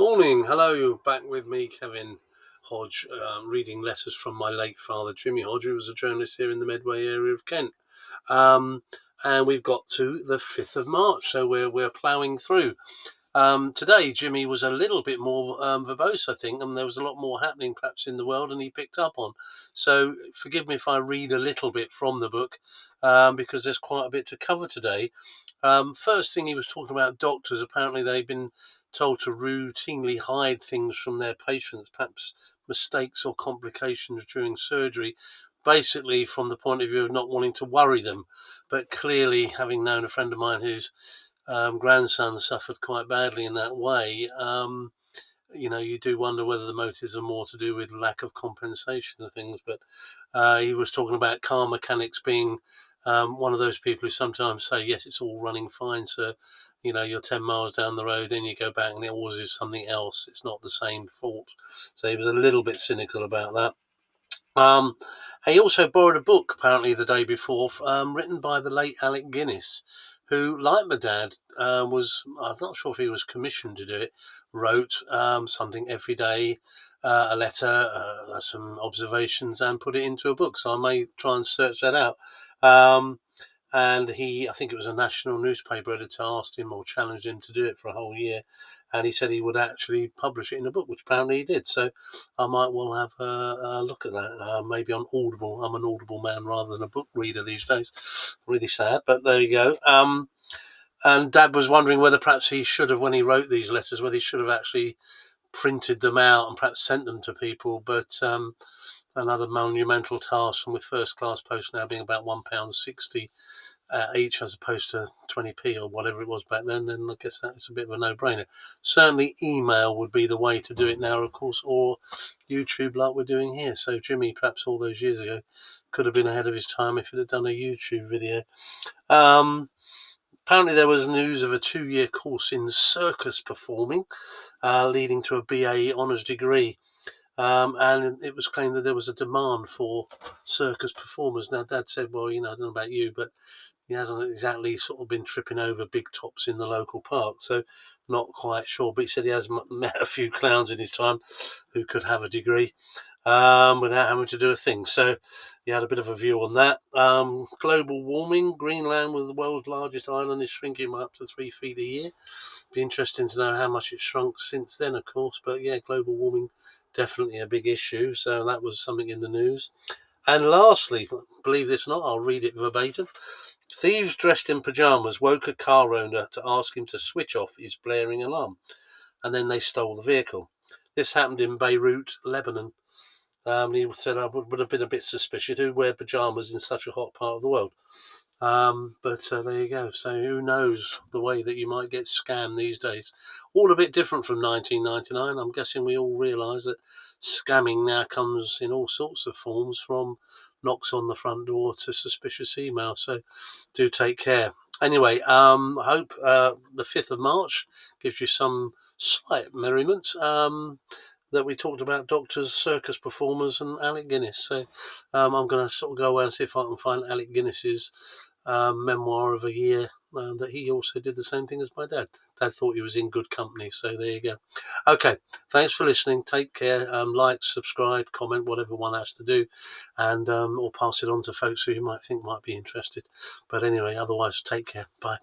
morning. Hello, back with me, Kevin Hodge, reading letters from my late father, Jimmy Hodge, who was a journalist here in the Medway area of Kent. And we've got to the 5th of March, so we're ploughing through. Today, Jimmy was a little bit more verbose, I think, and there was a lot more happening perhaps in the world, and he picked up on. So forgive me if I read a little bit from the book, because there's quite a bit to cover today. First thing, he was talking about doctors. Apparently they've been told to routinely hide things from their patients, perhaps mistakes or complications during surgery, basically from the point of view of not wanting to worry them. But clearly, having known a friend of mine whose grandson suffered quite badly in that way, you do wonder whether the motives are more to do with lack of compensation of things. But he was talking about car mechanics being one of those people who sometimes say, yes, it's all running fine, sir. You're 10 miles down the road, then you go back and it always is something else. It's not the same fault. So he was a little bit cynical about that. He also borrowed a book, apparently, the day before, written by the late Alec Guinness, who, like my dad, I'm not sure if he was commissioned to do it, wrote something every day, a letter, some observations, and put it into a book. So I may try and search that out. And I think it was a national newspaper editor asked him or challenged him to do it for a whole year. And he said he would actually publish it in a book, which apparently he did. So I might well have a look at that, maybe on Audible. I'm an Audible man rather than a book reader these days. Really sad, but there you go. And Dad was wondering whether perhaps he should have, when he wrote these letters, whether he should have actually printed them out and perhaps sent them to people. But another monumental task, and with first class post now being about £1.60 each as opposed to 20p or whatever it was back then I guess that's a bit of a no-brainer. Certainly email would be the way to do it now, of course, or YouTube like we're doing here. So Jimmy, perhaps all those years ago, could have been ahead of his time if he'd have done a YouTube video. Apparently there was news of a 2-year course in circus performing, leading to a BA honours degree. And it was claimed that there was a demand for circus performers. Now, Dad said, well, I don't know about you, but he hasn't exactly sort of been tripping over big tops in the local park, so not quite sure. But he said he has met a few clowns in his time who could have a degree without having to do a thing. So he had a bit of a view on that. Global warming. Greenland, with the world's largest island, is shrinking by up to 3 feet a year. Be interesting to know how much it's shrunk since then, of course. But yeah, global warming, definitely a big issue. So that was something in the news. And lastly, believe this or not, I'll read it verbatim. Thieves dressed in pyjamas woke a car owner to ask him to switch off his blaring alarm, and then they stole the vehicle. This happened in Beirut, Lebanon. He said I would have been a bit suspicious who'd wear pyjamas in such a hot part of the world. But there you go. So who knows the way that you might get scammed these days. All a bit different from 1999. I'm guessing we all realise that scamming now comes in all sorts of forms, from knocks on the front door to suspicious email. So do take care. Anyway, I hope the 5th of March gives you some slight merriment. That we talked about doctors, circus performers, and Alec Guinness. So I'm going to sort of go away and see if I can find Alec Guinness's memoir of a year that he also did the same thing as my dad. Dad thought he was in good company. So there you go. Okay, thanks for listening. Take care. Like, subscribe, comment, whatever one has to do, and or pass it on to folks who you might think might be interested. But anyway, otherwise, take care. Bye.